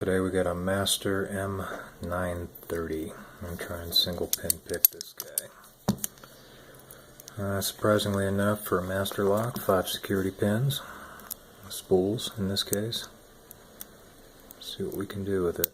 Today we got a Master M930. I'm trying single pin pick this guy. Surprisingly enough, for a master lock, 5 security pins, spools in this case. Let's see what we can do with it.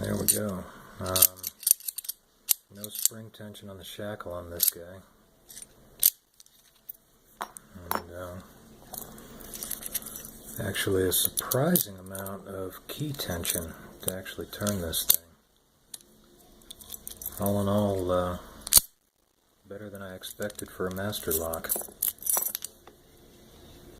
There we go. No spring tension on the shackle on this guy. And actually a surprising amount of key tension to actually turn this thing. All in all, better than I expected for a master lock.